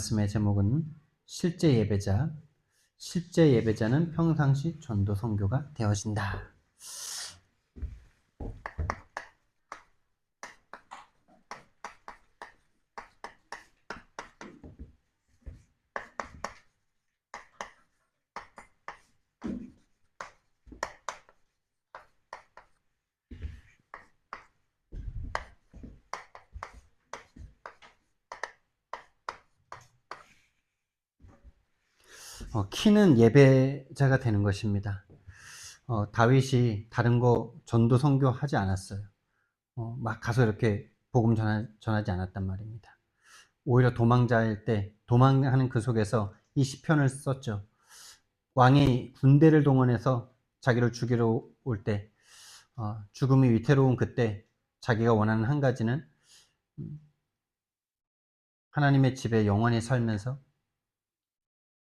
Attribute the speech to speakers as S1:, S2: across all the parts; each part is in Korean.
S1: 말씀의 제목은 실제 예배자. 실제 예배자는 평상시 전도 선교가 되어진다. 키는 예배자가 되는 것입니다. 다윗이 다른 거 전도 선교하지 않았어요. 막 가서 이렇게 복음 전하지 않았단 말입니다. 오히려 도망자일 때 도망하는 그 속에서 이 시편을 썼죠. 왕이 군대를 동원해서 자기를 죽이러 올 때, 죽음이 위태로운 그때 자기가 원하는 한 가지는 하나님의 집에 영원히 살면서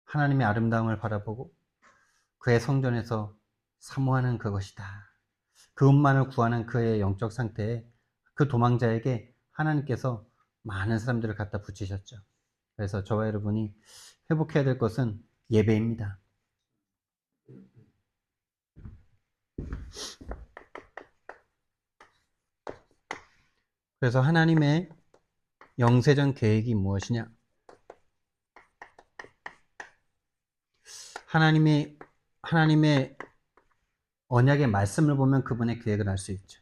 S1: 하나님의 아름다움을 바라보고 그의 성전에서 사모하는 그것이다. 그것만을 구하는 그의 영적 상태에 그 도망자에게 하나님께서 많은 사람들을 갖다 붙이셨죠. 그래서 저와 여러분이 회복해야 될 것은 예배입니다. 그래서 하나님의 영세전 계획이 무엇이냐? 하나님의 언약의 말씀을 보면 그분의 계획을 알 수 있죠.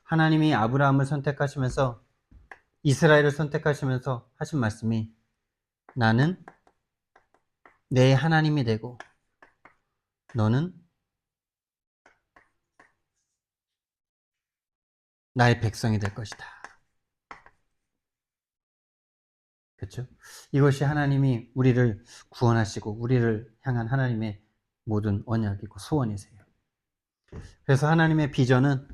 S1: 하나님이 아브라함을 선택하시면서 이스라엘을 선택하시면서 하신 말씀이 나는 내 하나님이 되고 너는 나의 백성이 될 것이다. 그렇죠? 이것이 하나님이 우리를 구원하시고 우리를 향한 하나님의 모든 언약이고 소원이세요. 그래서 하나님의 비전은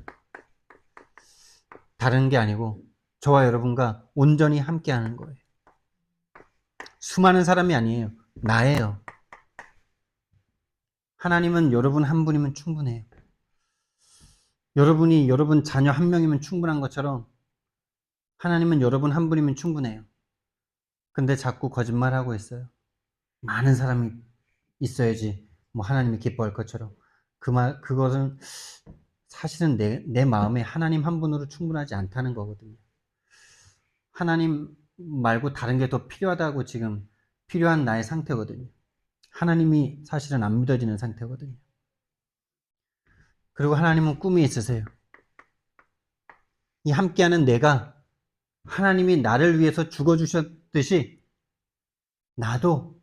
S1: 다른 게 아니고 저와 여러분과 온전히 함께하는 거예요. 수많은 사람이 아니에요. 나예요. 하나님은 여러분 한 분이면 충분해요. 여러분이 여러분 자녀 한 명이면 충분한 것처럼 하나님은 여러분 한 분이면 충분해요. 근데 자꾸 거짓말하고 있어요. 많은 사람이 있어야지 뭐 하나님이 기뻐할 것처럼. 그것은 사실은 내 마음에 하나님 한 분으로 충분하지 않다는 거거든요. 하나님 말고 다른 게 더 필요하다고 지금 필요한 나의 상태거든요. 하나님이 사실은 안 믿어지는 상태거든요. 그리고 하나님은 꿈이 있으세요. 이 함께하는 내가 하나님이 나를 위해서 죽어주셨듯이 나도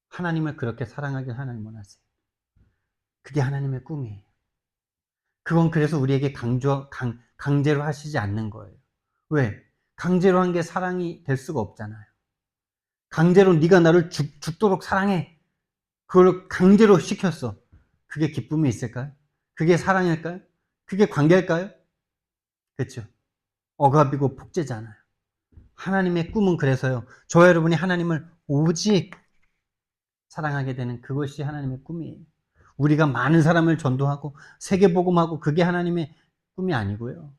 S1: 하나님을 그렇게 사랑하길 하나님 원하세요. 그게 하나님의 꿈이에요. 그건 그래서 우리에게 강제로 하시지 않는 거예요. 왜? 강제로 한 게 사랑이 될 수가 없잖아요. 강제로 네가 나를 죽도록 사랑해. 그걸 강제로 시켰어. 그게 기쁨이 있을까요? 그게 사랑일까요? 그게 관계일까요? 그렇죠. 억압이고 폭제잖아요. 하나님의 꿈은 그래서요. 저와 여러분이 하나님을 오직 사랑하게 되는 그것이 하나님의 꿈이에요. 우리가 많은 사람을 전도하고 세계복음하고 그게 하나님의 꿈이 아니고요.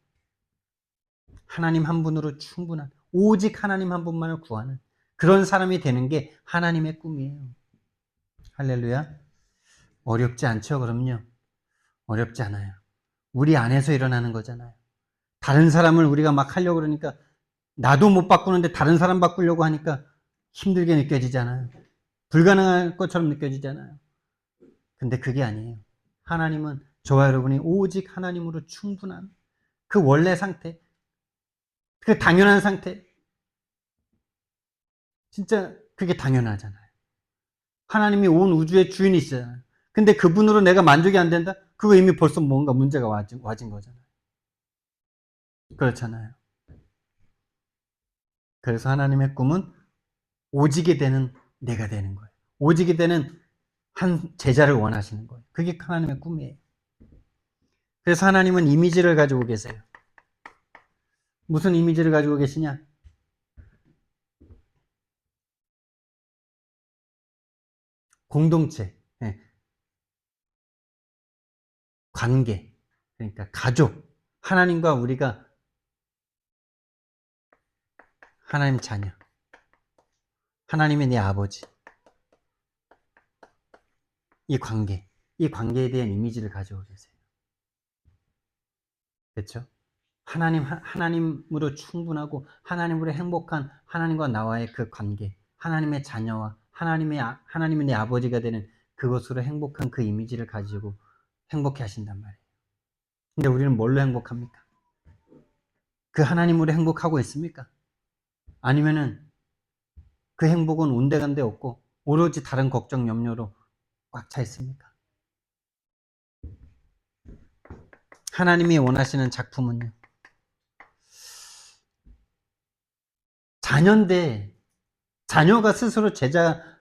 S1: 하나님 한 분으로 충분한 오직 하나님 한 분만을 구하는 그런 사람이 되는 게 하나님의 꿈이에요. 할렐루야. 어렵지 않죠? 그럼요. 어렵지 않아요. 우리 안에서 일어나는 거잖아요. 다른 사람을 우리가 막 하려고 그러니까 나도 못 바꾸는데 다른 사람 바꾸려고 하니까 힘들게 느껴지잖아요. 불가능할 것처럼 느껴지잖아요. 근데 그게 아니에요. 하나님은 저와 여러분이 오직 하나님으로 충분한 그 원래 상태, 그 당연한 상태, 진짜 그게 당연하잖아요. 하나님이 온 우주의 주인이시잖아요. 근데 그분으로 내가 만족이 안 된다? 그거 이미 벌써 뭔가 문제가 와진 거잖아요. 그렇잖아요. 그래서 하나님의 꿈은 오직이 되는 내가 되는 거예요. 오직이 되는 한 제자를 원하시는 거예요. 그게 하나님의 꿈이에요. 그래서 하나님은 이미지를 가지고 계세요. 무슨 이미지를 가지고 계시냐? 공동체, 관계, 그러니까 가족, 하나님과 우리가 하나님 자녀. 하나님이 내 아버지. 이 관계에 대한 이미지를 가지고 계세요. 그렇죠? 하나님으로 충분하고 하나님으로 행복한 하나님과 나와의 그 관계, 하나님의 자녀와 하나님이 내 아버지가 되는 그것으로 행복한 그 이미지를 가지고 행복해 하신단 말이에요. 근데 우리는 뭘로 행복합니까? 그 하나님으로 행복하고 있습니까? 아니면은 그 행복은 온데간데 없고 오로지 다른 걱정, 염려로 꽉 차 있습니까? 하나님이 원하시는 작품은요. 자녀인데 자녀가 스스로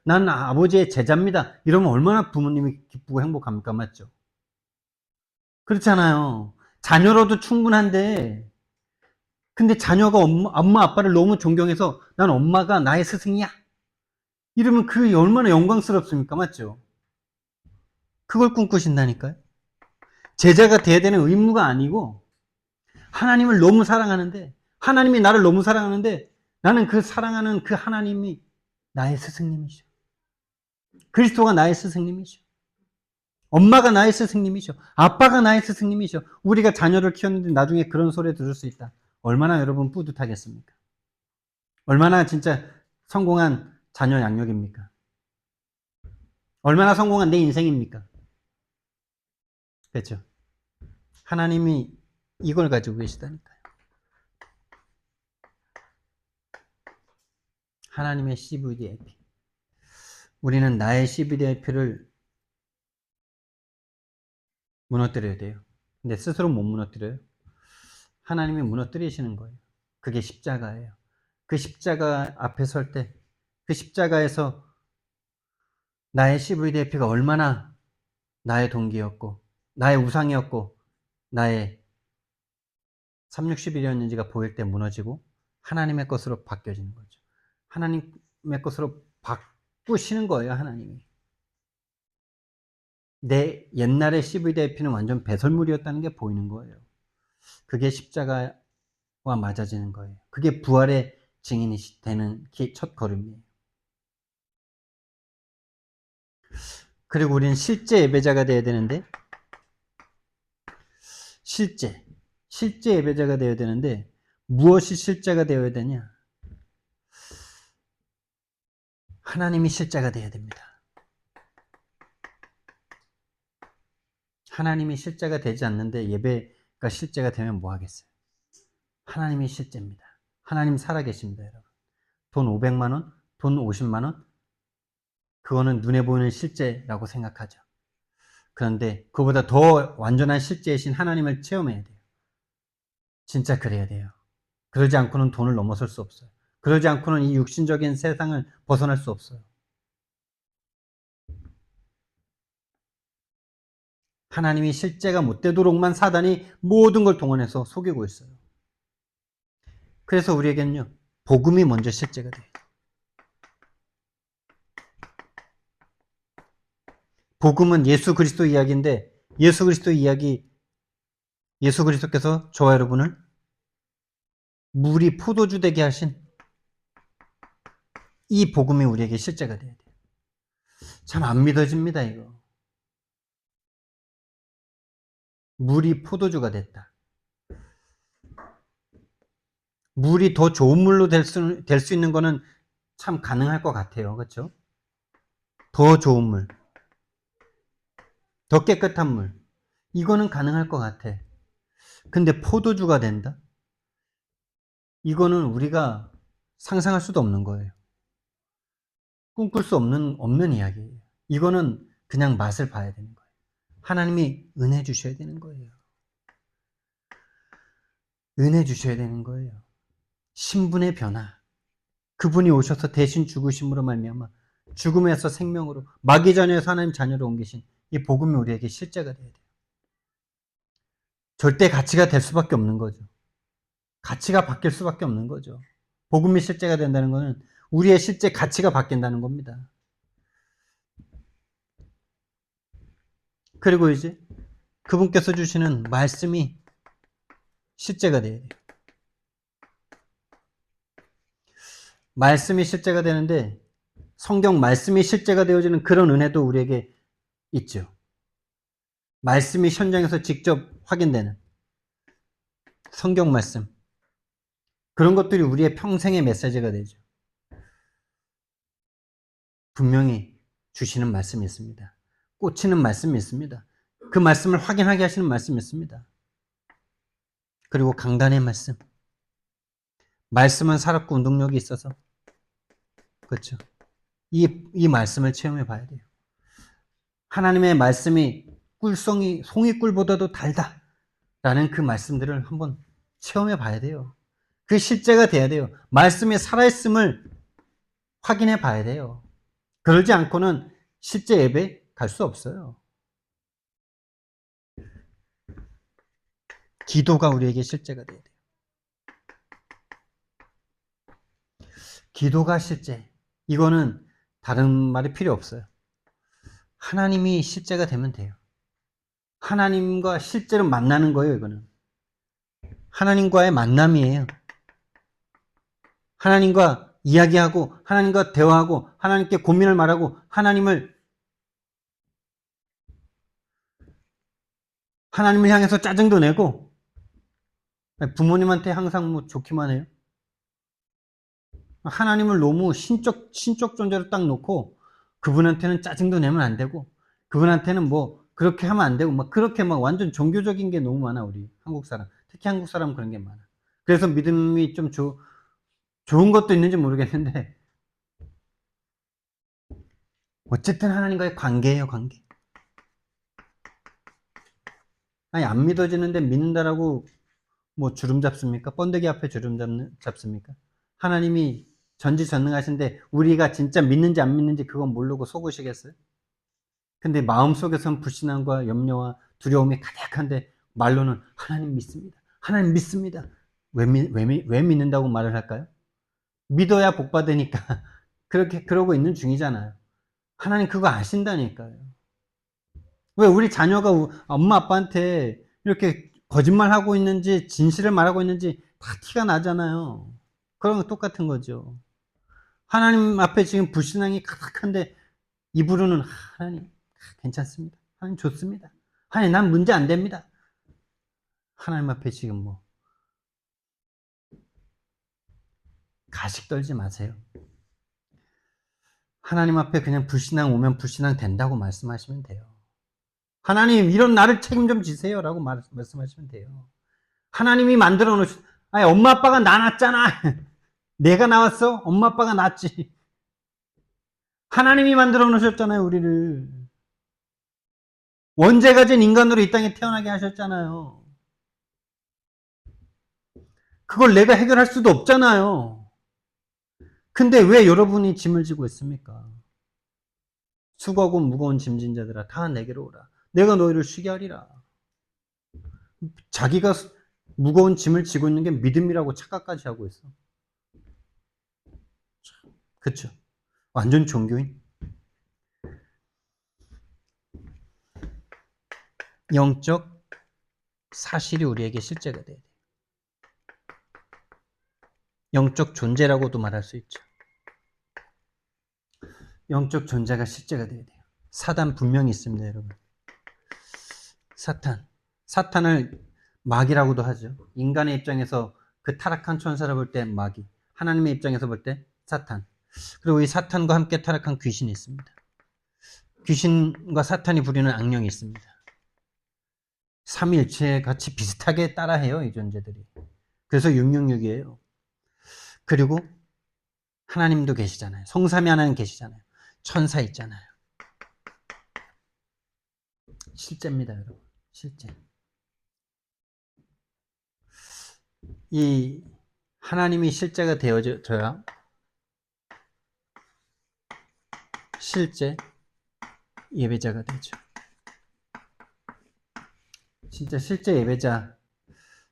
S1: 난 아버지의 제자입니다. 이러면 얼마나 부모님이 기쁘고 행복합니까? 맞죠? 그렇잖아요. 자녀로도 충분한데, 근데 자녀가 엄마 아빠를 너무 존경해서 난 엄마가 나의 스승이야. 이러면 그게 얼마나 영광스럽습니까? 맞죠? 그걸 꿈꾸신다니까요. 제자가 돼야 되는 의무가 아니고, 하나님을 너무 사랑하는데, 하나님이 나를 너무 사랑하는데, 나는 그 사랑하는 그 하나님이 나의 스승님이죠. 그리스도가 나의 스승님이죠. 엄마가 나의 스승님이죠. 아빠가 나의 스승님이죠. 우리가 자녀를 키웠는데 나중에 그런 소리 들을 수 있다. 얼마나 여러분 뿌듯하겠습니까? 얼마나 진짜 성공한 자녀 양육입니까? 얼마나 성공한 내 인생입니까? 그렇죠? 하나님이 이걸 가지고 계시다니까요. 하나님의 CVDIP. 우리는 나의 CVDIP를 무너뜨려야 돼요. 근데 스스로 못 무너뜨려요. 하나님이 무너뜨리시는 거예요. 그게 십자가예요. 그 십자가 앞에 설 때, 그 십자가에서 나의 CVDIP가 얼마나 나의 동기였고, 나의 우상이었고, 나의 360일이었는지가 보일 때 무너지고, 하나님의 것으로 바뀌어지는 거죠. 하나님의 것으로 바꾸시는 거예요, 하나님이. 내 옛날의 CVDIP는 완전 배설물이었다는 게 보이는 거예요. 그게 십자가와 맞아지는 거예요. 그게 부활의 증인이 되는 첫 걸음이에요. 그리고 우리는 실제 예배자가 되어야 되는데, 실제 예배자가 되어야 되는데, 무엇이 실제가 되어야 되냐? 하나님이 실제가 되어야 됩니다. 하나님이 실제가 되지 않는데 예배가 실제가 되면 뭐 하겠어요? 하나님이 실제입니다. 하나님 살아계십니다, 여러분. 돈 500만 원, 돈 50만 원, 그거는 눈에 보이는 실제라고 생각하죠. 그런데 그보다 더 완전한 실제이신 하나님을 체험해야 돼요. 진짜 그래야 돼요. 그러지 않고는 돈을 넘어설 수 없어요. 그러지 않고는 이 육신적인 세상을 벗어날 수 없어요. 하나님이 실제가 못 되도록만 사단이 모든 걸 동원해서 속이고 있어요. 그래서 우리에게는요, 복음이 먼저 실제가 돼요. 복음은 예수 그리스도 이야기인데, 예수 그리스도 이야기, 예수 그리스도께서 저와 여러분을 물이 포도주 되게 하신 이 복음이 우리에게 실제가 돼야 돼요. 참 안 믿어집니다, 이거. 물이 포도주가 됐다. 물이 더 좋은 물로 될 수 있는 거는 참 가능할 것 같아요. 그렇죠? 더 좋은 물, 더 깨끗한 물. 이거는 가능할 것 같아. 근데 포도주가 된다? 이거는 우리가 상상할 수도 없는 거예요. 꿈꿀 수 없는 이야기예요. 이거는 그냥 맛을 봐야 되는 거예요. 하나님이 은혜 주셔야 되는 거예요. 은혜 주셔야 되는 거예요. 신분의 변화. 그분이 오셔서 대신 죽으심으로 말미암아 죽음에서 생명으로 마귀 자녀에서 하나님 자녀로 옮기신 이 복음이 우리에게 실제가 돼야 돼요. 절대 가치가 될 수밖에 없는 거죠. 가치가 바뀔 수밖에 없는 거죠. 복음이 실제가 된다는 것은 우리의 실제 가치가 바뀐다는 겁니다. 그리고 이제 그분께서 주시는 말씀이 실제가 돼야 돼요. 말씀이 실제가 되는데 성경 말씀이 실제가 되어지는 그런 은혜도 우리에게 있죠. 말씀이 현장에서 직접 확인되는 성경 말씀. 그런 것들이 우리의 평생의 메시지가 되죠. 분명히 주시는 말씀이 있습니다. 꽂히는 말씀이 있습니다. 그 말씀을 확인하게 하시는 말씀이 있습니다. 그리고 강단의 말씀. 말씀은 살았고 운동력이 있어서. 그렇죠. 이 말씀을 체험해 봐야 돼요. 하나님의 말씀이 송이꿀보다도 달다. 라는 그 말씀들을 한번 체험해 봐야 돼요. 그 실제가 돼야 돼요. 말씀이 살아있음을 확인해 봐야 돼요. 그러지 않고는 실제 예배 갈 수 없어요. 기도가 우리에게 실제가 돼야 돼요. 기도가 실제. 이거는 다른 말이 필요 없어요. 하나님이 실제가 되면 돼요. 하나님과 실제로 만나는 거예요, 이거는. 하나님과의 만남이에요. 하나님과 이야기하고, 하나님과 대화하고, 하나님께 고민을 말하고, 하나님을 향해서 짜증도 내고, 부모님한테 항상 뭐 좋기만 해요. 하나님을 너무 신적 존재로 딱 놓고, 그분한테는 짜증도 내면 안 되고, 그분한테는 뭐, 그렇게 하면 안 되고, 막 그렇게 막 완전 종교적인 게 너무 많아, 우리 한국 사람. 특히 한국 사람은 그런 게 많아. 그래서 믿음이 좀 좋은 것도 있는지 모르겠는데, 어쨌든 하나님과의 관계예요, 관계. 아니, 안 믿어지는데 믿는다라고 뭐 주름 잡습니까? 번데기 앞에 주름 잡습니까? 하나님이 전지전능하신데 우리가 진짜 믿는지 안 믿는지 그건 모르고 속으시겠어요? 근데 마음속에선 불신앙과 염려와 두려움이 가득한데 말로는 하나님 믿습니다. 하나님 믿습니다. 왜 믿는다고 말을 할까요? 믿어야 복 받으니까 그렇게 그러고 있는 중이잖아요. 하나님 그거 아신다니까요. 왜 우리 자녀가 엄마 아빠한테 이렇게 거짓말하고 있는지 진실을 말하고 있는지 다 티가 나잖아요. 그런 거 똑같은 거죠. 하나님 앞에 지금 불신앙이 가득한데 입으로는 하나님 괜찮습니다. 하나님 좋습니다. 하나님 난 문제 안 됩니다. 하나님 앞에 지금 뭐 가식 떨지 마세요. 하나님 앞에 그냥 불신앙 오면 불신앙 된다고 말씀하시면 돼요. 하나님 이런 나를 책임 좀 지세요 라고 말씀하시면 돼요. 하나님이 만들어 놓으신 아니 엄마 아빠가 나 낳았잖아. 내가 나왔어? 엄마 아빠가 낳았지. 하나님이 만들어 놓으셨잖아요 우리를. 원죄 가진 인간으로 이 땅에 태어나게 하셨잖아요. 그걸 내가 해결할 수도 없잖아요. 근데 왜 여러분이 짐을 지고 있습니까? 수고하고 무거운 짐진 자들아 다 내게로 오라. 내가 너희를 쉬게 하리라. 자기가 무거운 짐을 지고 있는 게 믿음이라고 착각까지 하고 있어. 그쵸? 완전 종교인. 영적 사실이 우리에게 실제가 돼야 돼요. 영적 존재라고도 말할 수 있죠. 영적 존재가 실제가 돼야 돼요. 사단 분명히 있습니다, 여러분. 사탄을 마귀라고도 하죠. 인간의 입장에서 그 타락한 천사를 볼 때 마귀, 하나님의 입장에서 볼 때 사탄. 그리고 이 사탄과 함께 타락한 귀신이 있습니다. 귀신과 사탄이 부리는 악령이 있습니다. 삼위일체 같이 비슷하게 따라해요, 이 존재들이. 그래서 666이에요. 그리고 하나님도 계시잖아요. 성삼위 하나님 계시잖아요. 천사 있잖아요. 실제입니다, 여러분. 실제. 이 하나님이 실제가 되어져야 실제 예배자가 되죠. 진짜 실제 예배자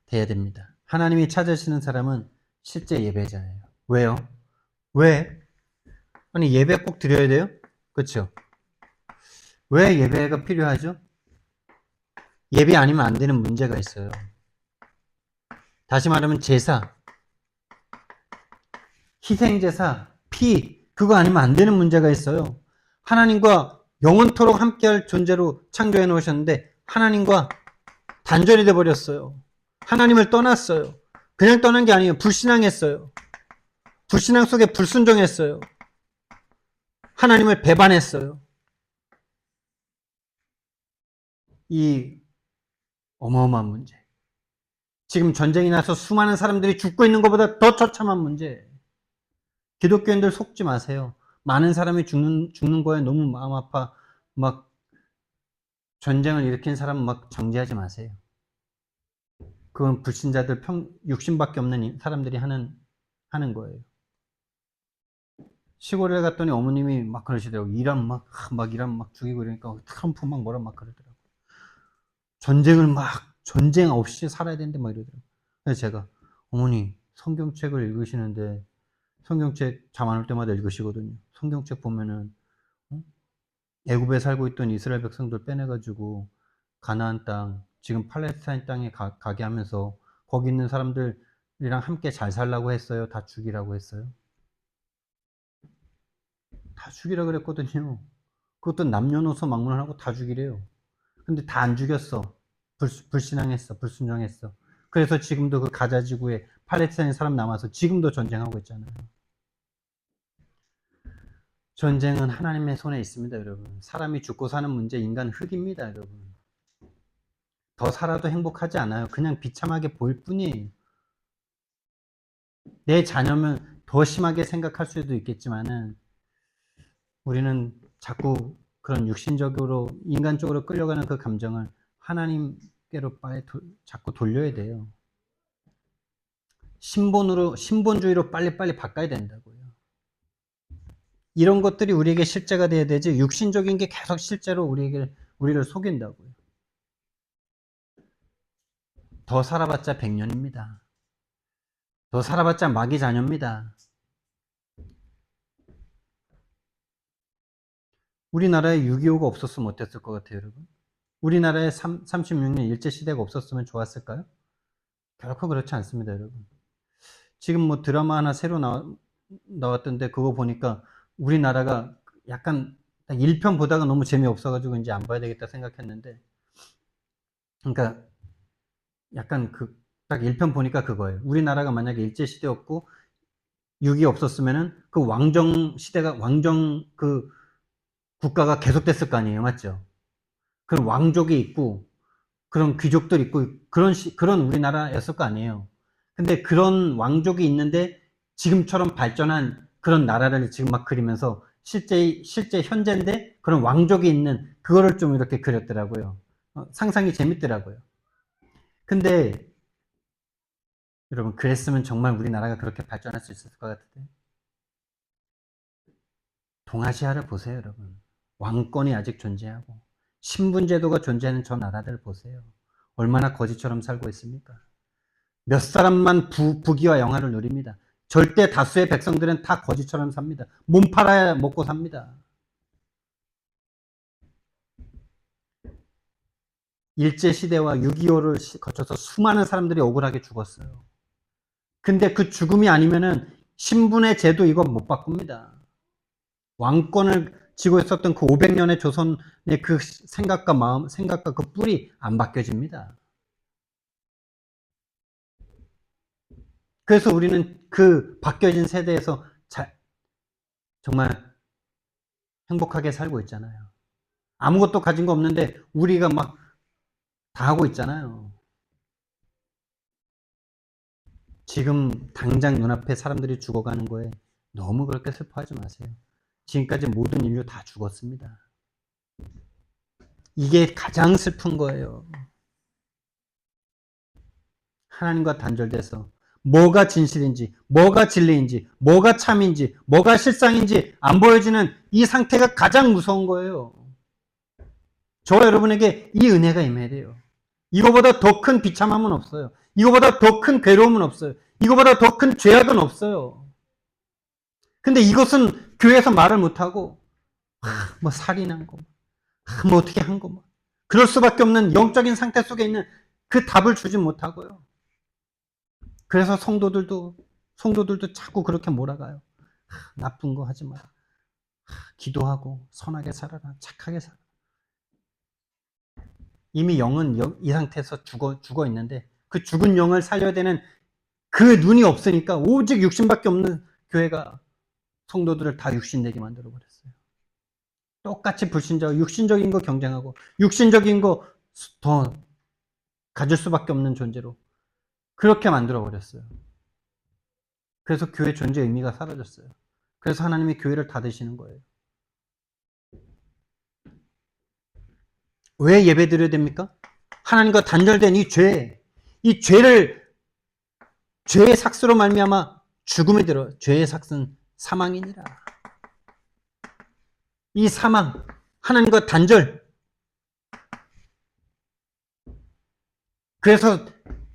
S1: 돼야 됩니다. 하나님이 찾으시는 사람은 실제 예배자예요. 왜요? 왜? 아니 예배 꼭 드려야 돼요? 그렇죠? 왜 예배가 필요하죠? 예배 아니면 안 되는 문제가 있어요. 다시 말하면 제사, 희생제사, 피 그거 아니면 안 되는 문제가 있어요. 하나님과 영원토록 함께할 존재로 창조해 놓으셨는데 하나님과 단절이 돼 버렸어요. 하나님을 떠났어요. 그냥 떠난 게 아니에요. 불신앙했어요. 불신앙 속에 불순종했어요. 하나님을 배반했어요. 이 어마어마한 문제. 지금 전쟁이 나서 수많은 사람들이 죽고 있는 것보다 더 처참한 문제. 기독교인들 속지 마세요. 많은 사람이 죽는 거에 너무 마음 아파 막 전쟁을 일으킨 사람 막 정죄하지 마세요. 그건 불신자들 육신밖에 없는 사람들이 하는 거예요. 시골에 갔더니 어머님이 막 그러시더라고요. 이란 막 죽이고 이러니까 트럼프 막 뭐라 막 그러더라고요. 전쟁 없이 살아야 되는데 막 이러더라고요. 그래서 제가, 어머니, 성경책을 읽으시는데, 성경책 잠 안 올 때마다 읽으시거든요. 성경책 보면은, 애굽에 살고 있던 이스라엘 백성들 빼내가지고, 가나안 땅, 지금 팔레스타인 땅에 가게 하면서, 거기 있는 사람들이랑 함께 잘 살라고 했어요? 다 죽이라고 했어요? 다 죽이라 그랬거든요. 그것도 남녀노소 막론하고 다 죽이래요. 근데 다 안 죽였어. 불신앙했어. 불순종했어. 그래서 지금도 그 가자 지구에 팔레스타인 사람 남아서 지금도 전쟁하고 있잖아요. 전쟁은 하나님의 손에 있습니다, 여러분. 사람이 죽고 사는 문제, 인간 흙입니다, 여러분. 더 살아도 행복하지 않아요. 그냥 비참하게 보일 뿐이에요. 내 자녀면 더 심하게 생각할 수도 있겠지만은 우리는 자꾸 그런 육신적으로, 인간적으로 끌려가는 그 감정을 하나님께로 자꾸 돌려야 돼요. 신본주의로 빨리빨리 바꿔야 된다고요. 이런 것들이 우리에게 실제가 돼야 되지, 육신적인 게 계속 실제로 우리를 속인다고요. 더 살아봤자 100년입니다. 더 살아봤자 마귀 자녀입니다. 우리나라에 6.25가 없었으면 어땠을 것 같아요, 여러분? 우리나라에 36년 일제시대가 없었으면 좋았을까요? 결코 그렇지 않습니다, 여러분. 지금 뭐 드라마 하나 새로 나왔던데 그거 보니까 우리나라가 약간 1편 보다가 너무 재미없어가지고 이제 안 봐야 되겠다 생각했는데, 그러니까 약간 딱 1편 보니까 그거예요. 우리나라가 만약에 일제시대였고 6이 없었으면은 그 왕정 그 국가가 계속됐을 거 아니에요. 맞죠? 그런 왕족이 있고 그런 귀족들 있고 그런 우리나라였을 거 아니에요. 근데 그런 왕족이 있는데 지금처럼 발전한 그런 나라를 지금 막 그리면서 실제 현재인데 그런 왕족이 있는 그거를 좀 이렇게 그렸더라고요. 상상이 재밌더라고요. 근데 여러분, 그랬으면 정말 우리나라가 그렇게 발전할 수 있었을 것 같은데. 동아시아를 보세요, 여러분. 왕권이 아직 존재하고 신분제도가 존재하는 저 나라들 보세요. 얼마나 거지처럼 살고 있습니까? 몇 사람만 부귀와 영화를 누립니다. 절대 다수의 백성들은 다 거지처럼 삽니다. 몸 팔아야 먹고 삽니다. 일제시대와 6.25를 거쳐서 수많은 사람들이 억울하게 죽었어요. 근데 그 죽음이 아니면은 신분의 제도 이거 못 바꿉니다. 왕권을 쥐고 있었던 그 500년의 조선의 그 생각과 마음, 생각과 그 뿔이 안 바뀌어집니다. 그래서 우리는 그 바뀌어진 세대에서 정말 행복하게 살고 있잖아요. 아무것도 가진 거 없는데 우리가 막 다 하고 있잖아요. 지금 당장 눈앞에 사람들이 죽어가는 거에 너무 그렇게 슬퍼하지 마세요. 지금까지 모든 인류 다 죽었습니다. 이게 가장 슬픈 거예요. 하나님과 단절돼서 뭐가 진실인지, 뭐가 진리인지, 뭐가 참인지, 뭐가 실상인지 안 보여지는 이 상태가 가장 무서운 거예요. 저와 여러분에게 이 은혜가 임해야 돼요. 이거보다 더 큰 비참함은 없어요. 이거보다 더 큰 괴로움은 없어요. 이거보다 더 큰 죄악은 없어요. 근데 이것은 교회에서 말을 못하고 뭐 살인한 거, 뭐 어떻게 한 거, 그럴 수밖에 없는 영적인 상태 속에 있는 그 답을 주지 못하고요. 그래서 성도들도 자꾸 그렇게 몰아가요. 나쁜 거 하지 마라. 기도하고 선하게 살아라, 착하게 살아라. 이미 영은 이 상태에서 죽어 있는데 그 죽은 영을 살려야 되는 그 눈이 없으니까 오직 육신밖에 없는 교회가 성도들을 다 육신되게 만들어 버렸어요. 똑같이 불신자고 육신적인 거 경쟁하고 육신적인 거 더 가질 수밖에 없는 존재로 그렇게 만들어 버렸어요. 그래서 교회 존재 의미가 사라졌어요. 그래서 하나님이 교회를 닫으시는 거예요. 왜 예배 드려야 됩니까? 하나님과 단절된 이 죄의 삭스로 말미암아 죽음에 들어 죄의 삭스는 사망이니라. 이 사망, 하나님과 단절. 그래서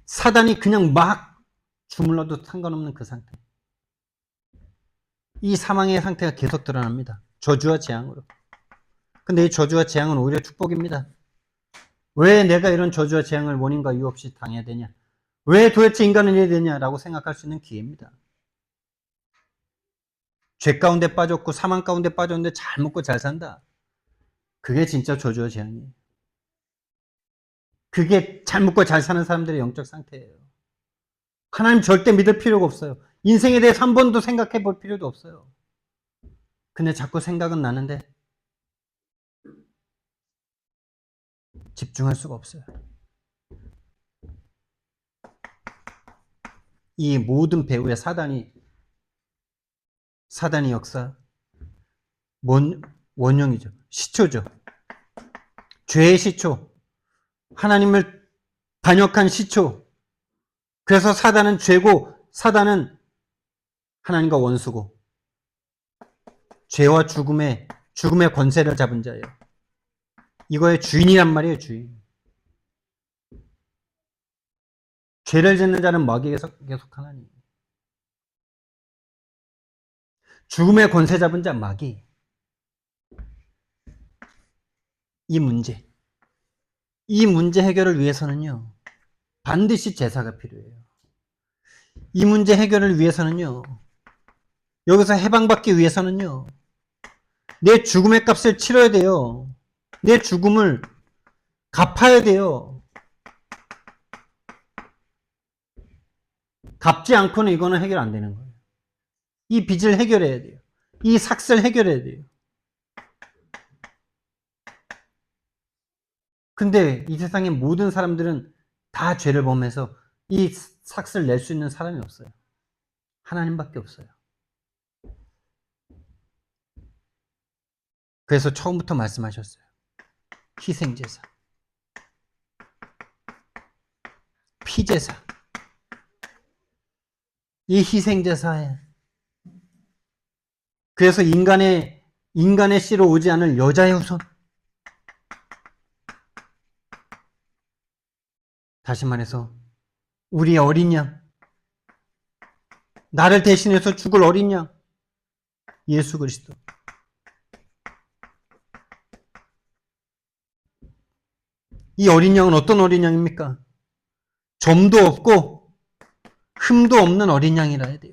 S1: 사단이 그냥 막 주물러도 상관없는 그 상태. 이 사망의 상태가 계속 드러납니다. 저주와 재앙으로. 근데 이 저주와 재앙은 오히려 축복입니다. 왜 내가 이런 저주와 재앙을 원인과 이유 없이 당해야 되냐? 왜 도대체 인간은 이래야 되냐라고 생각할 수 있는 기회입니다. 죄 가운데 빠졌고 사망 가운데 빠졌는데 잘 먹고 잘 산다. 그게 진짜 저주와 재앙이에요. 그게 잘 먹고 잘 사는 사람들의 영적 상태예요. 하나님 절대 믿을 필요가 없어요. 인생에 대해서 한 번도 생각해 볼 필요도 없어요. 근데 자꾸 생각은 나는데 집중할 수가 없어요. 이 모든 배후의 사단이 역사 원흉이죠. 시초죠. 죄의 시초. 하나님을 반역한 시초. 그래서 사단은 죄고 사단은 하나님과 원수고 죄와 죽음의 권세를 잡은 자예요. 이거의 주인이란 말이에요. 주인. 죄를 짓는 자는 마귀에 계속 하나님. 죽음의 권세 잡은 자 마귀. 이 문제 해결을 위해서는요. 반드시 제사가 필요해요. 이 문제 해결을 위해서는요. 여기서 해방받기 위해서는요. 내 죽음의 값을 치러야 돼요. 내 죽음을 갚아야 돼요. 갚지 않고는 이거는 해결 안 되는 거예요. 이 빚을 해결해야 돼요. 이 삭스를 해결해야 돼요. 근데 이 세상의 모든 사람들은 다 죄를 범해서 이 삭스를 낼 수 있는 사람이 없어요. 하나님밖에 없어요. 그래서 처음부터 말씀하셨어요. 희생제사, 피제사. 이 희생제사에 그래서 인간의 씨로 오지 않을 여자의 후손. 다시 말해서 우리의 어린 양, 나를 대신해서 죽을 어린 양, 예수 그리스도. 이 어린 양은 어떤 어린 양입니까? 점도 없고 흠도 없는 어린 양이라 해야 돼요.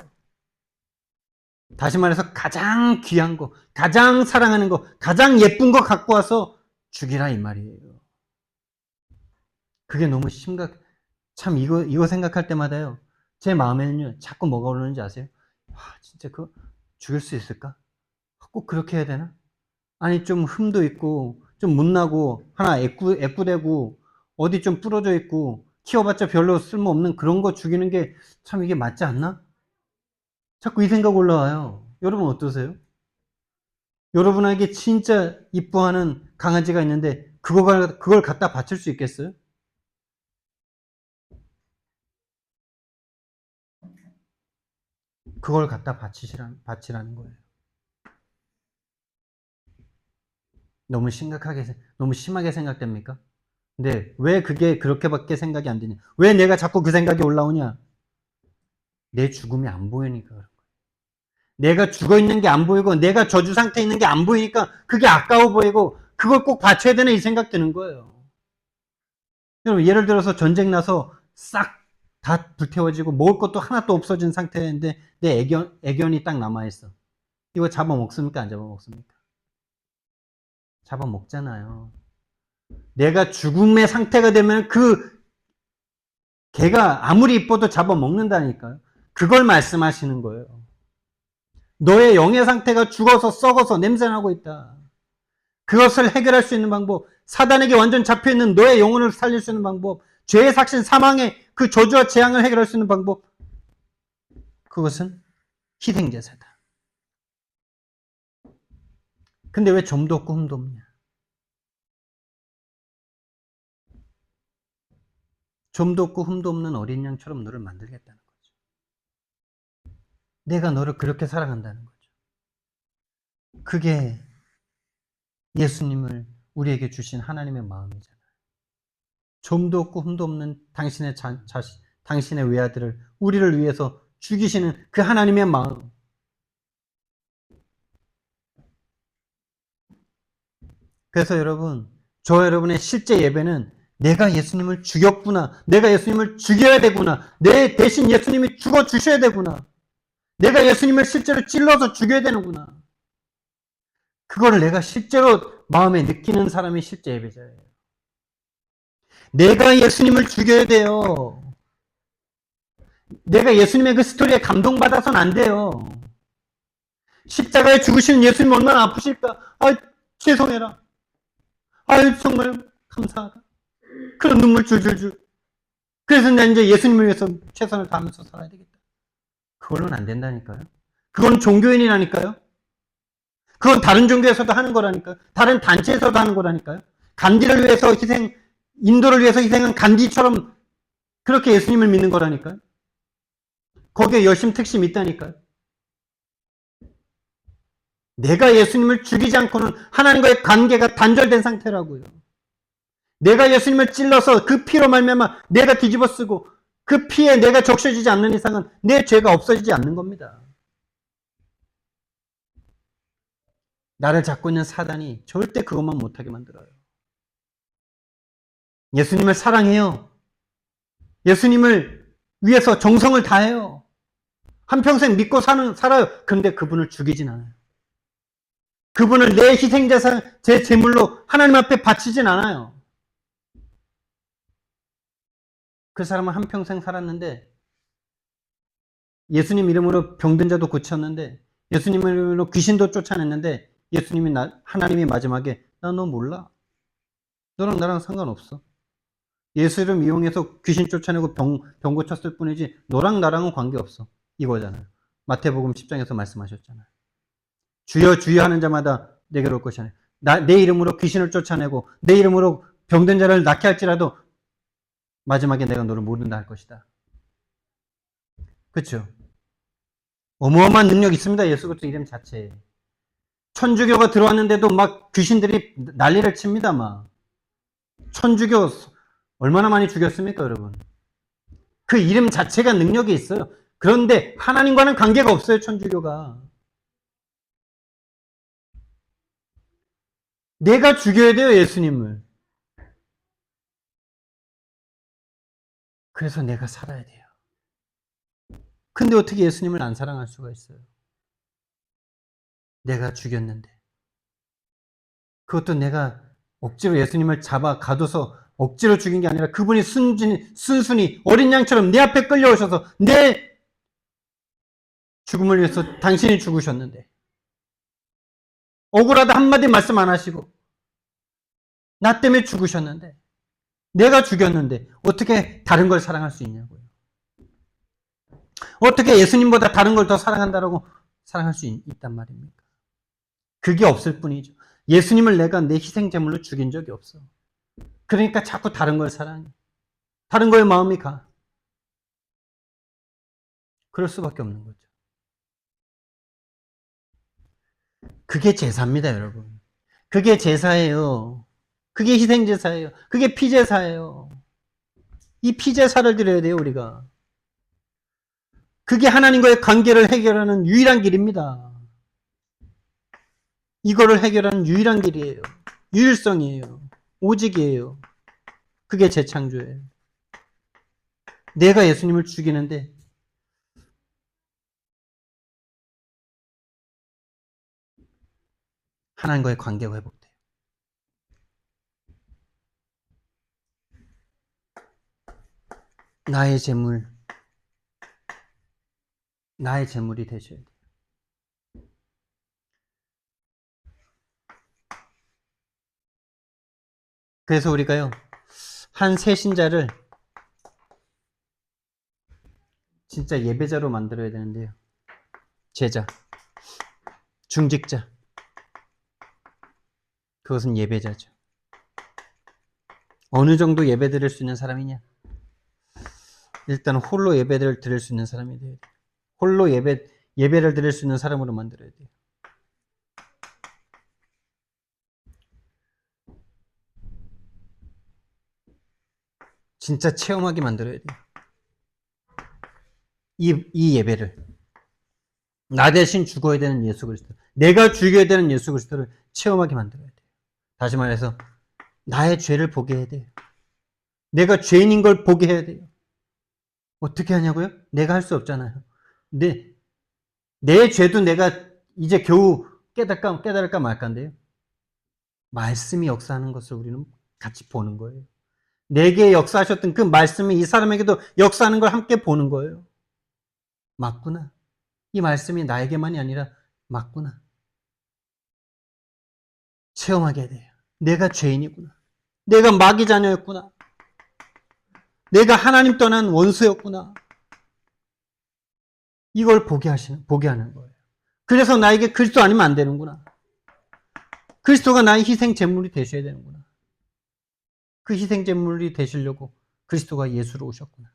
S1: 다시 말해서 가장 귀한 거, 가장 사랑하는 거, 가장 예쁜 거 갖고 와서 죽이라 이 말이에요. 그게 너무 참 이거 생각할 때마다요. 제 마음에는요. 자꾸 뭐가 오르는지 아세요? 와, 진짜 그거 죽일 수 있을까? 꼭 그렇게 해야 되나? 아니 좀 흠도 있고 좀 못나고 하나 애꾸대고 어디 좀 부러져 있고 키워봤자 별로 쓸모없는 그런 거 죽이는 게 참 이게 맞지 않나? 자꾸 이 생각 올라와요. 여러분 어떠세요? 여러분에게 진짜 이뻐하는 강아지가 있는데 그걸 갖다 바칠 수 있겠어요? 그걸 갖다 바치라는 거예요. 너무 심하게 생각됩니까? 근데 왜 그게 그렇게밖에 생각이 안 되냐? 왜 내가 자꾸 그 생각이 올라오냐? 내 죽음이 안 보이니까 그런 거예요. 내가 죽어 있는 게 안 보이고 내가 저주 상태에 있는 게 안 보이니까 그게 아까워 보이고 그걸 꼭 바쳐야 되나 이 생각 드는 거예요. 여러분 예를 들어서 전쟁 나서 싹 다 불태워지고 먹을 것도 하나도 없어진 상태인데 내 애견이 딱 남아있어. 이거 잡아먹습니까? 안 잡아먹습니까? 잡아먹잖아요. 내가 죽음의 상태가 되면 그 개가 아무리 이뻐도 잡아먹는다니까요. 그걸 말씀하시는 거예요. 너의 영의 상태가 죽어서 썩어서 냄새나고 있다. 그것을 해결할 수 있는 방법, 사단에게 완전 잡혀있는 너의 영혼을 살릴 수 있는 방법, 죄의 삭신, 사망의 그 저주와 재앙을 해결할 수 있는 방법, 그것은 희생제사다. 근데 왜 점도 없고 흠도 없냐? 점도 없고 흠도 없는 어린 양처럼 너를 만들겠다는 거죠. 내가 너를 그렇게 사랑한다는 거죠. 그게 예수님을 우리에게 주신 하나님의 마음이잖아요. 점도 없고 흠도 없는 당신의 당신의 외아들을 우리를 위해서 죽이시는 그 하나님의 마음. 그래서 여러분, 저 여러분의 실제 예배는 내가 예수님을 죽였구나. 내가 예수님을 죽여야 되구나. 내 대신 예수님이 죽어주셔야 되구나. 내가 예수님을 실제로 찔러서 죽여야 되는구나. 그거를 내가 실제로 마음에 느끼는 사람이 실제 예배자예요. 내가 예수님을 죽여야 돼요. 내가 예수님의 그 스토리에 감동받아서는 안 돼요. 십자가에 죽으시는 예수님 얼마나 아프실까? 아, 죄송해라. 아, 정말 감사하다. 그런 눈물 줄줄줄. 그래서 난 이제 예수님을 위해서 최선을 다하면서 살아야 되겠다. 그걸로는 안 된다니까요. 그건 종교인이라니까요. 그건 다른 종교에서도 하는 거라니까요. 다른 단체에서도 하는 거라니까요. 간디를 위해서 인도를 위해서 희생한 간디처럼 그렇게 예수님을 믿는 거라니까요. 거기에 열심 특심 있다니까요. 내가 예수님을 죽이지 않고는 하나님과의 관계가 단절된 상태라고요. 내가 예수님을 찔러서 그 피로 말미암아 내가 뒤집어 쓰고 그 피에 내가 적셔지지 않는 이상은 내 죄가 없어지지 않는 겁니다. 나를 잡고 있는 사단이 절대 그것만 못하게 만들어요. 예수님을 사랑해요. 예수님을 위해서 정성을 다해요. 한평생 믿고 살아요. 그런데 그분을 죽이진 않아요. 그분을 내 희생제사, 제 제물로 하나님 앞에 바치진 않아요. 그 사람은 한평생 살았는데 예수님 이름으로 병든 자도 고쳤는데 예수님 이름으로 귀신도 쫓아냈는데 하나님이 마지막에 나 너 몰라. 너랑 나랑 상관없어. 예수 이름 이용해서 귀신 쫓아내고 병 고쳤을 뿐이지 너랑 나랑은 관계없어. 이거잖아요. 마태복음 10장에서 말씀하셨잖아요. 주여 주여 하는 자마다 내게로 올 것이잖아요. 내 이름으로 귀신을 쫓아내고 내 이름으로 병든 자를 낫게 할지라도 마지막에 내가 너를 모른다 할 것이다. 그렇죠? 어마어마한 능력이 있습니다. 예수 그리스도 이름 자체에. 천주교가 들어왔는데도 막 귀신들이 난리를 칩니다. 막 천주교 얼마나 많이 죽였습니까, 여러분? 그 이름 자체가 능력이 있어요. 그런데 하나님과는 관계가 없어요, 천주교가. 내가 죽여야 돼요, 예수님을. 그래서 내가 살아야 돼요. 근데 어떻게 예수님을 안 사랑할 수가 있어요? 내가 죽였는데. 그것도 내가 억지로 예수님을 잡아 가둬서 억지로 죽인 게 아니라 그분이 순순히 어린 양처럼 내 앞에 끌려오셔서 내 죽음을 위해서 당신이 죽으셨는데 억울하다 한마디 말씀 안 하시고 나 때문에 죽으셨는데 내가 죽였는데 어떻게 다른 걸 사랑할 수 있냐고요. 어떻게 예수님보다 다른 걸 더 사랑한다라고 사랑할 수 있단 말입니까? 그게 없을 뿐이죠. 예수님을 내가 내 희생제물로 죽인 적이 없어. 그러니까 자꾸 다른 걸 사랑해. 다른 거에 마음이 가. 그럴 수밖에 없는 거죠. 그게 제사입니다, 여러분. 그게 제사예요. 그게 희생제사예요. 그게 피제사예요. 이 피제사를 드려야 돼요, 우리가. 그게 하나님과의 관계를 해결하는 유일한 길입니다. 이거를 해결하는 유일한 길이에요. 유일성이에요. 오직이에요. 그게 재창조예요. 내가 예수님을 죽이는데 하나님과의 관계가 회복돼요. 나의 재물이 되셔야 돼요. 그래서 우리가요, 한 새신자를 진짜 예배자로 만들어야 되는데요. 제자, 중직자. 그것은 예배자죠. 어느 정도 예배 드릴 수 있는 사람이냐? 일단 홀로 예배를 드릴 수 있는 사람이 돼야 돼요. 홀로 예배를 드릴 수 있는 사람으로 만들어야 돼요. 진짜 체험하게 만들어야 돼요. 이 예배를. 나 대신 죽어야 되는 예수 그리스도, 내가 죽여야 되는 예수 그리스도를 체험하게 만들어야 돼요. 다시 말해서 나의 죄를 보게 해야 돼요. 내가 죄인인 걸 보게 해야 돼요. 어떻게 하냐고요? 내가 할 수 없잖아요. 내 죄도 내가 이제 겨우 깨달을까 말까인데요. 말씀이 역사하는 것을 우리는 같이 보는 거예요. 내게 역사하셨던 그 말씀이 이 사람에게도 역사하는 걸 함께 보는 거예요. 맞구나. 이 말씀이 나에게만이 아니라 맞구나. 체험하게 돼요. 내가 죄인이구나. 내가 마귀 자녀였구나. 내가 하나님 떠난 원수였구나. 이걸 보게 하는 거예요. 그래서 나에게 그리스도 아니면 안 되는구나. 그리스도가 나의 희생 제물이 되셔야 되는구나. 그 희생 제물이 되시려고 그리스도가 예수로 오셨구나.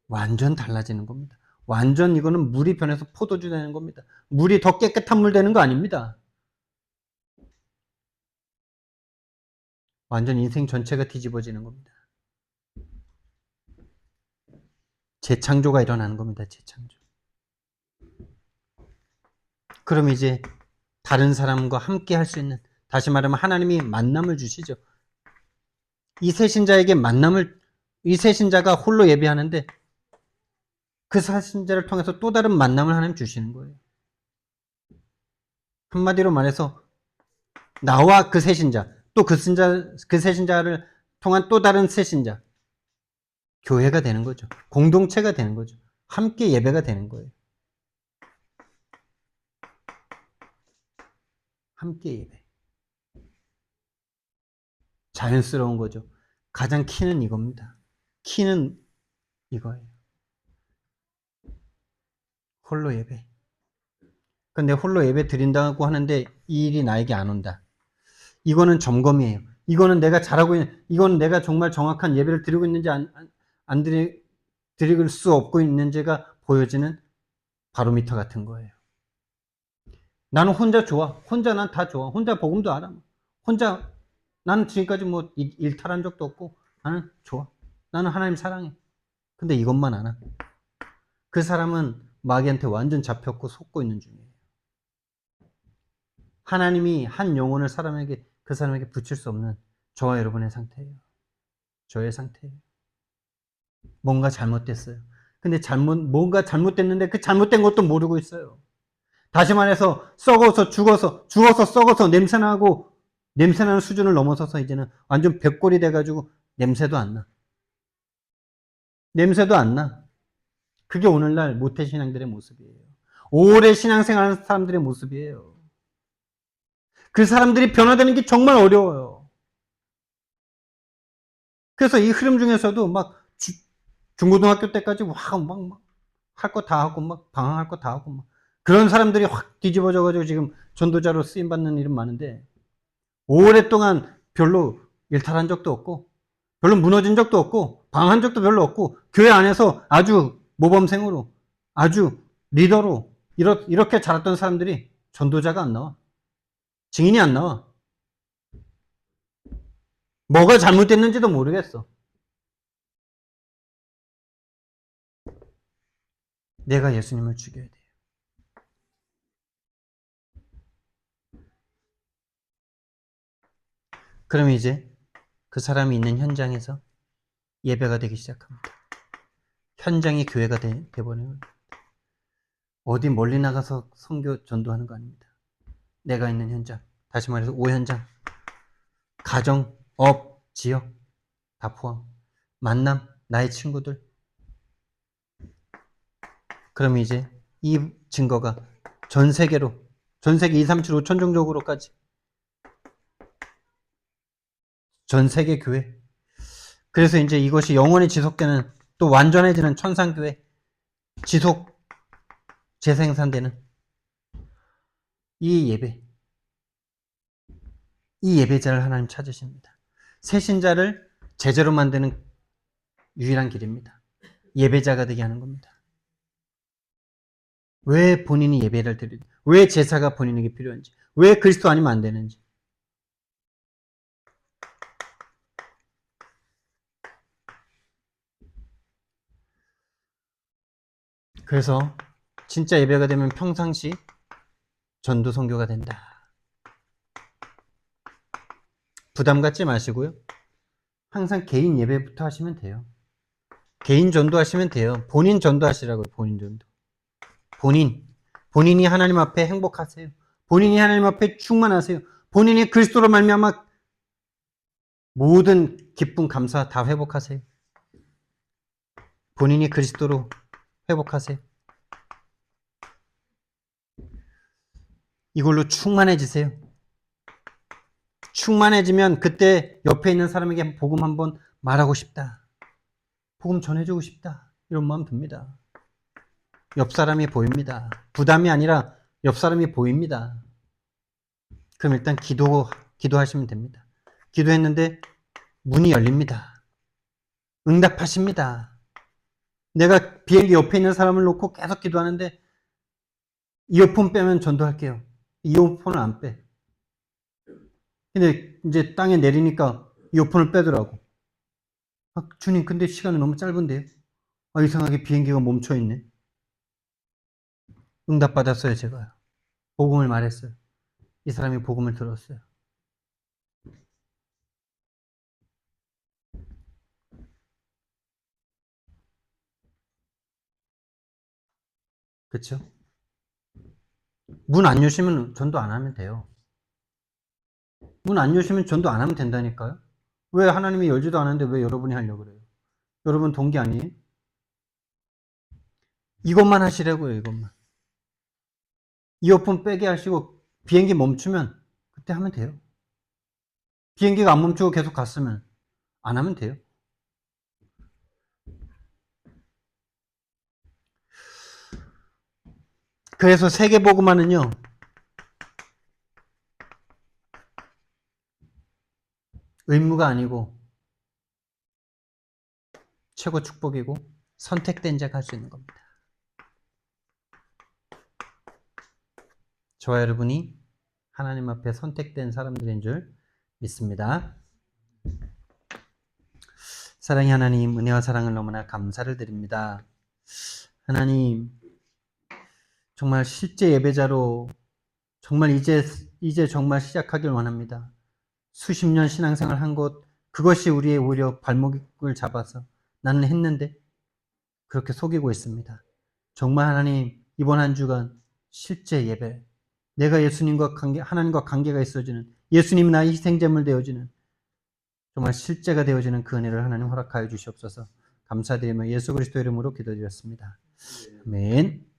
S1: 완전 달라지는 겁니다. 완전 이거는 물이 변해서 포도주 되는 겁니다. 물이 더 깨끗한 물 되는 거 아닙니다. 완전 인생 전체가 뒤집어지는 겁니다. 재창조가 일어나는 겁니다. 재창조. 그럼 이제 다른 사람과 함께 할 수 있는, 다시 말하면 하나님이 만남을 주시죠. 이 새신자에게 이 새신자가 홀로 예배하는데 그 새신자를 통해서 또 다른 만남을 하나님 주시는 거예요. 한마디로 말해서 나와 그 새신자, 또 그 새신자를 통한 또 다른 새신자, 교회가 되는 거죠. 공동체가 되는 거죠. 함께 예배가 되는 거예요. 함께 예배. 자연스러운 거죠. 가장 키는 이겁니다. 키는 이거예요. 홀로 예배. 근데 홀로 예배 드린다고 하는데 이 일이 나에게 안 온다. 이거는 점검이에요. 이거는 이거는 내가 정말 정확한 예배를 드리고 있는지 안 드릴 수 없고 있는지가 보여지는 바로미터 같은 거예요. 나는 혼자 좋아. 혼자 난 다 좋아. 혼자 복음도 알아. 혼자 나는 지금까지 뭐 일탈한 적도 없고 나는 좋아. 나는 하나님 사랑해. 근데 이것만 안 하. 그 사람은 마귀한테 완전 잡혔고 속고 있는 중이에요. 하나님이 한 영혼을 그 사람에게 붙일 수 없는 저와 여러분의 상태예요. 저의 상태예요. 뭔가 잘못됐어요. 근데 뭔가 잘못됐는데 그 잘못된 것도 모르고 있어요. 다시 말해서 죽어서 썩어서 냄새나는 수준을 넘어서서 이제는 완전 백골이 돼가지고 냄새도 안 나. 냄새도 안 나. 그게 오늘날 모태신앙들의 모습이에요. 오래 신앙생활하는 사람들의 모습이에요. 그 사람들이 변화되는 게 정말 어려워요. 그래서 이 흐름 중에서도 중고등학교 때까지 할 거 다 하고 방황할 거 다 하고 그런 사람들이 확 뒤집어져가지고 지금 전도자로 쓰임 받는 일은 많은데 오랫동안 별로 일탈한 적도 없고 별로 무너진 적도 없고 방황한 적도 별로 없고 교회 안에서 아주 모범생으로 아주 리더로 이렇게 자랐던 사람들이 전도자가 안 나와. 증인이 안 나와. 뭐가 잘못됐는지도 모르겠어. 내가 예수님을 죽여야 돼요. 그럼 이제 그 사람이 있는 현장에서 예배가 되기 시작합니다. 현장이 교회가 돼버리는 거예요. 어디 멀리 나가서 선교 전도하는 거 아닙니다. 내가 있는 현장, 다시 말해서 5현장, 가정, 업, 지역 다 포함, 만남, 나의 친구들. 그럼 이제 이 증거가 전 세계로, 전 세계 2, 3, 7, 5 천종족으로까지, 전 세계 교회. 그래서 이제 이것이 영원히 지속되는, 또 완전해지는 천상교회, 지속 재생산되는 이 예배, 이 예배자를 하나님 찾으십니다. 새신자를 제자로 만드는 유일한 길입니다. 예배자가 되게 하는 겁니다. 왜 본인이 예배를 드리는지, 왜 제사가 본인에게 필요한지, 왜 그리스도 아니면 안 되는지. 그래서 진짜 예배가 되면 평상시 전도 선교가 된다. 부담 갖지 마시고요. 항상 개인 예배부터 하시면 돼요. 개인 전도하시면 돼요. 본인 전도하시라고요. 본인 전도. 본인이 하나님 앞에 행복하세요. 본인이 하나님 앞에 충만하세요. 본인이 그리스도로 말미암아 모든 기쁨, 감사 다 회복하세요. 본인이 그리스도로 회복하세요. 이걸로 충만해지세요. 충만해지면 그때 옆에 있는 사람에게 복음 한번 말하고 싶다. 복음 전해주고 싶다. 이런 마음 듭니다. 옆 사람이 보입니다. 부담이 아니라 옆 사람이 보입니다. 그럼 일단 기도하시면 됩니다. 기도했는데 문이 열립니다. 응답하십니다. 내가 비행기 옆에 있는 사람을 놓고 계속 기도하는데 이어폰 빼면 전도할게요. 이어폰을 안 빼. 근데 이제 땅에 내리니까 이어폰을 빼더라고. 아, 주님, 근데 시간이 너무 짧은데요? 아, 이상하게 비행기가 멈춰있네. 응답받았어요, 제가요. 복음을 말했어요. 이 사람이 복음을 들었어요. 그쵸? 문 안 여시면 전도 안 하면 돼요. 문 안 여시면 전도 안 하면 된다니까요? 왜 하나님이 열지도 않았는데 왜 여러분이 하려고 그래요? 여러분 동기 아니에요? 이것만 하시라고요, 이것만. 이어폰 빼게 하시고 비행기 멈추면 그때 하면 돼요. 비행기가 안 멈추고 계속 갔으면 안 하면 돼요. 그래서 세계복음화는요, 의무가 아니고 최고 축복이고 선택된 자가 할 수 있는 겁니다. 저와 여러분이 하나님 앞에 선택된 사람들인 줄 믿습니다. 사랑의 하나님, 은혜와 사랑을 너무나 감사를 드립니다. 하나님, 정말 실제 예배자로 정말 이제 정말 시작하길 원합니다. 수십 년 신앙생활 한 것, 그것이 우리의 오히려 발목을 잡아서 나는 했는데 그렇게 속이고 있습니다. 정말 하나님, 이번 한 주간 실제 예배, 내가 예수님과 하나님과 관계가 있어지는, 예수님이 나의 희생제물 되어지는, 정말 실제가 되어지는 그 은혜를 하나님 허락하여 주시옵소서. 감사드리며 예수 그리스도 이름으로 기도드렸습니다. 아멘.